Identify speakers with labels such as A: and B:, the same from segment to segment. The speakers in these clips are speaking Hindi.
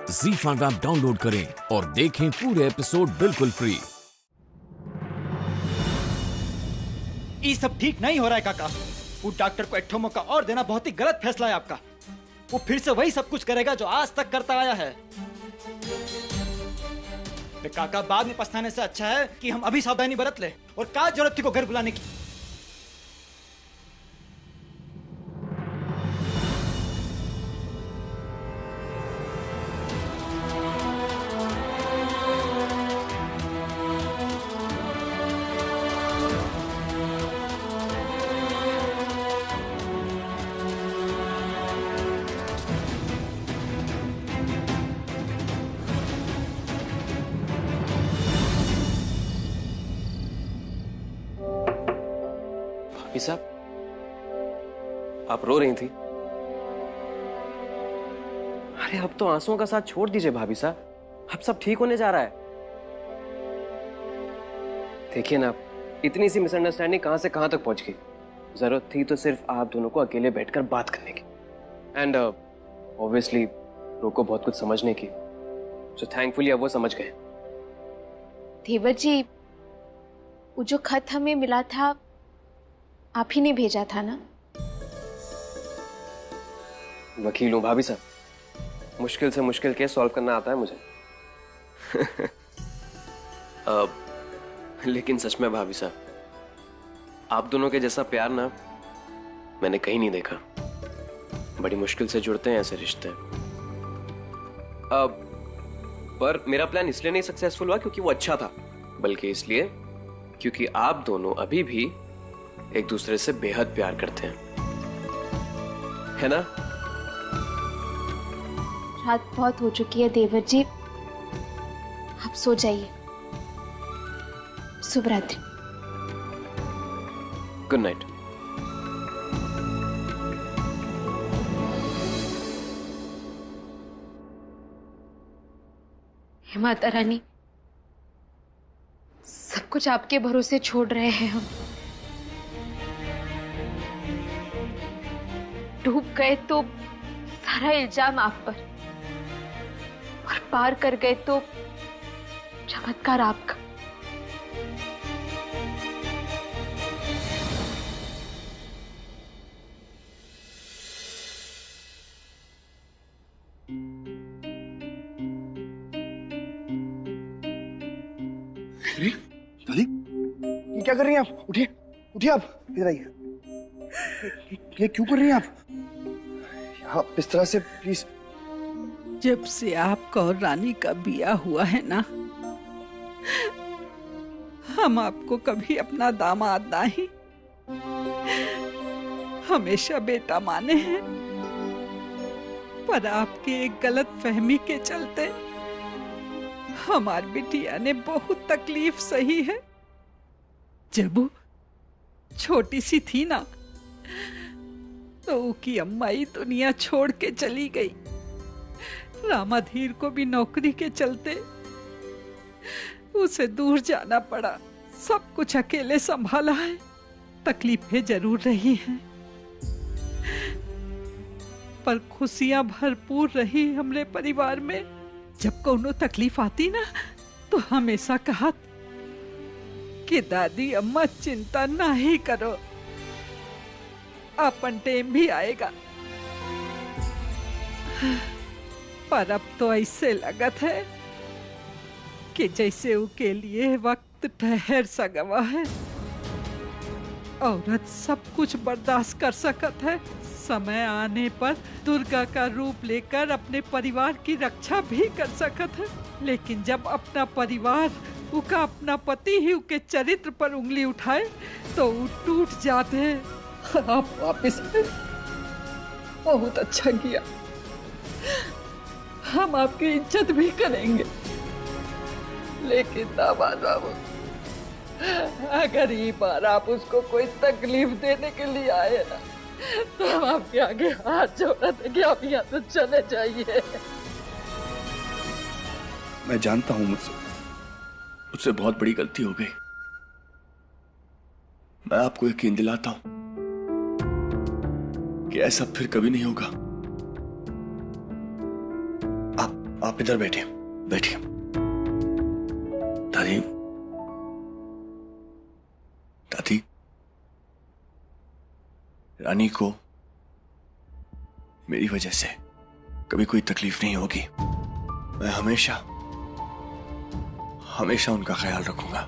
A: ZEE5 ऐप डाउनलोड करें और देखें पूरे एपिसोड बिल्कुल फ्री।
B: ये सब ठीक नहीं हो रहा है काका। वो डॉक्टर को एक ठो मौका और देना बहुत ही गलत फैसला है आपका। वो फिर से वही सब कुछ करेगा जो आज तक करता आया है। तो काका, बाद में पछताने से अच्छा है कि हम अभी सावधानी बरत ले। और क्या जरूरत थी को घर बुलाने की?
C: भाभी साहब, आप रो रही थी? अरे अब तो आंसुओं का साथ छोड़ दीजिए भाभी साहब, अब सब ठीक होने जा रहा है। देखिए ना, इतनी सी मिसअंडरस्टैंडिंग कहां से कहां तक पहुंच गई। जरूरत थी तो सिर्फ आप दोनों को अकेले बैठकर बात करने की। एंड ऑब्वियसली रो को बहुत कुछ समझने की, सो थैंकफुली अब वो समझ गए।
D: देवर जी, वो जो खत हमें मिला था आप ही ने भेजा था ना?
C: वकील हूं भाभी साहब, मुश्किल से मुश्किल केस सॉल्व करना आता है मुझे। लेकिन सच में भाभी साहब, आप दोनों के जैसा प्यार ना मैंने कहीं नहीं देखा। बड़ी मुश्किल से जुड़ते हैं ऐसे रिश्ते। पर मेरा प्लान इसलिए नहीं सक्सेसफुल हुआ क्योंकि वो अच्छा था, बल्कि इसलिए क्योंकि आप दोनों अभी भी एक दूसरे से बेहद प्यार करते हैं, है ना?
D: रात बहुत हो चुकी है देवर जी, आप सो जाइए। शुभ रात्रि।
C: Good night.
D: हे माता रानी, सब कुछ आपके भरोसे छोड़ रहे हैं हम। डूब गए तो सारा इल्जाम आप पर, और पार कर गए तो चमत्कार आपका।
E: अरे दादी, ये क्या कर रही हैं आप? उठिए उठिए, आप इधर आइए। ये क्यों कर रही हैं आप? आप इस तरह से प्लीज।
F: जब से आपका और रानी का बिया हुआ है ना, हम आपको कभी अपना दामाद नहीं, हमेशा बेटा माने हैं। पर आपके एक गलत फहमी के चलते हमारी बिटिया ने बहुत तकलीफ सही है। जब वो छोटी सी थी ना, तो उसकी अम्माई दुनिया छोड़ के चली गई। रामाधीर को भी नौकरी के चलते उसे दूर जाना पड़ा। सब कुछ अकेले संभाला है। तकलीफें जरूर रही हैं, पर खुशियां भरपूर रही हमरे परिवार में। जब कोनो तकलीफ आती ना, तो हमेशा कहा कि दादी अम्मा चिंता ना ही करो, अपन टाइम भी आएगा। पर अब तो ऐसे लगत है कि जैसे उसके लिए वक्त ठहर सा गवा है। औरत सब कुछ बर्दाश्त कर सकत है, समय आने पर दुर्गा का रूप लेकर अपने परिवार की रक्षा भी कर सकत है। लेकिन जब अपना परिवार, उसका अपना पति ही उसके चरित्र पर उंगली उठाए तो वो टूट जाते हैं। आप वापिस आए, बहुत अच्छा किया। हम आपकी इज्जत भी करेंगे। लेकिन दामाद बाबू, अगर ये बार आप उसको कोई तकलीफ देने के लिए आए ना, तो हम आपके आगे हाथ जोड़ा थे कि आप यहाँ से चले जाइए।
E: मैं जानता हूं मुझसे बहुत बड़ी गलती हो गई। मैं आपको यकीन दिलाता हूं कि ऐसा फिर कभी नहीं होगा। आप इधर बैठिए, बैठिए। दादी, दादी, रानी को मेरी वजह से कभी कोई तकलीफ नहीं होगी। मैं हमेशा हमेशा उनका ख्याल रखूंगा।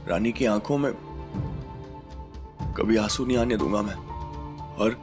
E: रानी की आंखों में कभी आंसू नहीं आने दूंगा मैं, और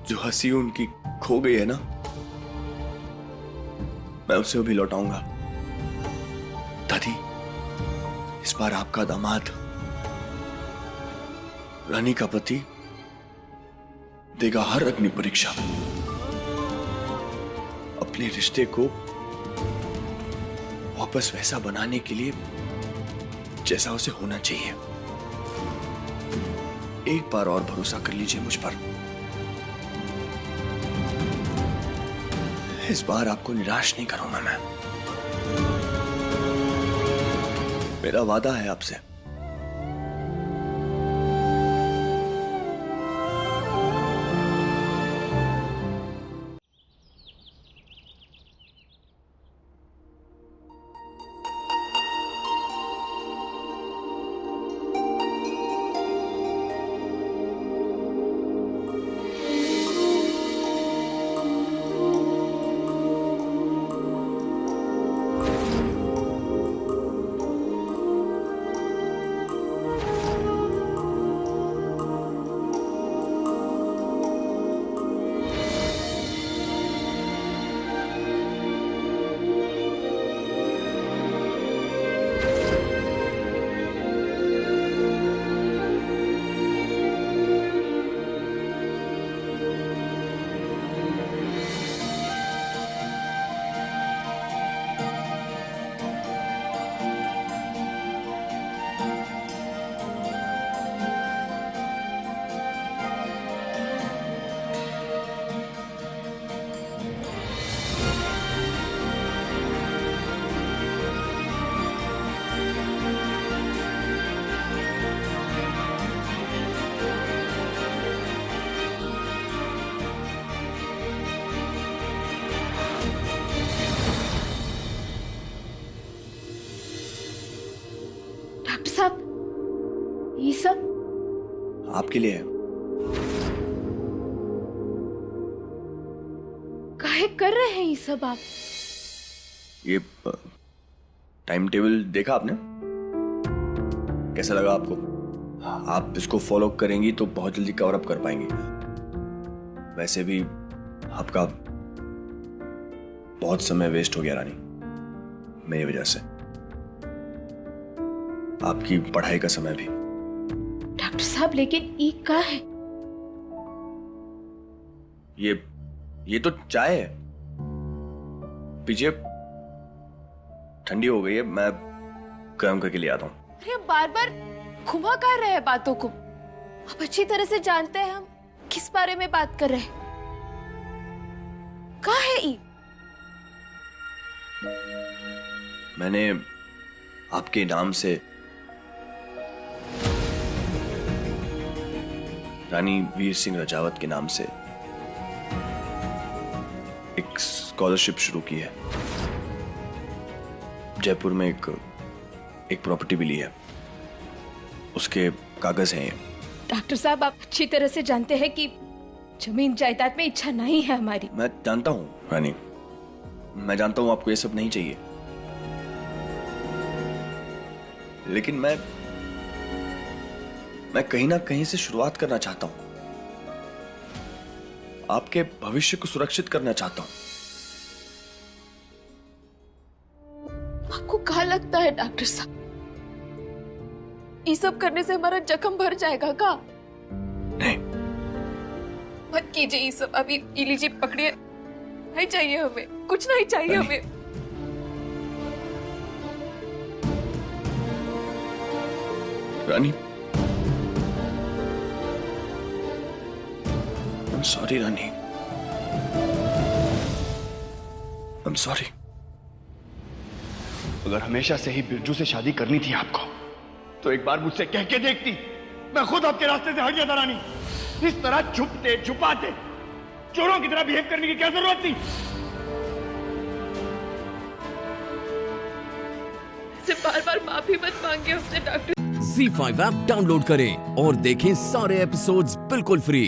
E: जो हंसी उनकी खो गई है ना, मैं उसे भी लौटाऊंगा। दादी, इस बार आपका दामाद रानी का पति देगा हर अग्नि परीक्षा, अपने रिश्ते को वापस वैसा बनाने के लिए जैसा उसे होना चाहिए। एक बार और भरोसा कर लीजिए मुझ पर। इस बार आपको निराश नहीं करूंगा मैं। मेरा वादा है आपसे।
D: डॉक्टर साहब, ये सब
E: आपके लिए है।
D: काहे कर रहे हैं ये सब आप?
E: ये टाइम टेबल देखा आपने? कैसा लगा आपको? आप इसको फॉलो करेंगी तो बहुत जल्दी कवर अप कर पाएंगी। वैसे भी आपका बहुत समय वेस्ट हो गया रानी, मेरी वजह से। आपकी पढ़ाई का समय भी।
D: डॉक्टर साहब, लेकिन ये क्या है?
E: ये तो चाय है, पीछे ठंडी हो गई है, मैं गर्म करके ले आता हूँ।
D: अरे बार बार घुमा कर रहे हैं बातों को। आप अच्छी तरह से जानते हैं हम किस बारे में बात कर रहे हैं। क्या है ये?
E: मैंने आपके नाम से रानी वीर सिंह रजावत के नाम से एक स्कॉलरशिप शुरू की है। जयपुर में एक प्रॉपर्टी भी ली है, उसके कागज हैं।
D: डॉक्टर साहब, आप अच्छी तरह से जानते हैं कि जमीन जायदाद में इच्छा नहीं है हमारी। मैं
E: जानता हूँ रानी, मैं जानता हूँ आपको ये सब नहीं चाहिए, लेकिन मैं कहीं ना कहीं से शुरुआत करना चाहता हूं। आपके भविष्य को सुरक्षित करना चाहता हूं।
D: आपको क्या लगता है डॉक्टर साहब, ये सब करने से हमारा जख्म भर जाएगा क्या?
E: नहीं,
D: मत कीजिए ये सब। अभी ये लीजिए, पकड़िए। नहीं चाहिए हमें, कुछ नहीं चाहिए हमें।
E: रानी, I'm sorry Rani, I'm sorry।
G: अगर हमेशा से ही बिरजू से शादी करनी थी आपको, तो एक बार मुझसे कह के देखती, मैं खुद आपके रास्ते से हट जाता रानी। इस तरह छुपते छुपाते चोरों की तरह बिहेव करने की क्या जरूरत थी?
H: मुझसे बार बार माफी मत मांगे उसने डॉक्टर।
A: ZEE5 ऐप डाउनलोड करें और देखें सारे एपिसोड्स बिल्कुल फ्री।